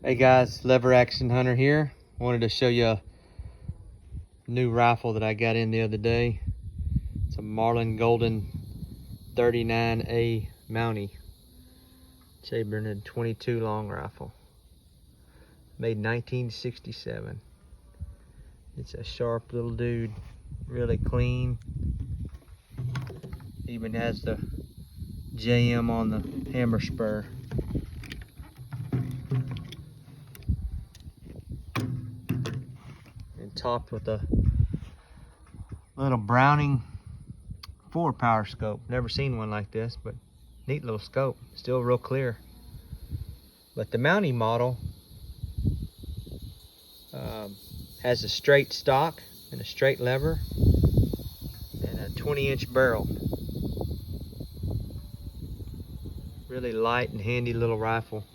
Hey guys, Lever Action Hunter here. Wanted to show you a new rifle that I got in the other day. It's a Marlin Golden 39A Mountie Chambered 22 long rifle. Made 1967. It's a sharp little dude, really clean. Even has the JM on the hammer spur. Topped with a little Browning 4-power scope. Never seen one like this, but neat little scope. Still real clear. But the Mountie model has a straight stock and a straight lever and a 20-inch barrel. Really light and handy little rifle.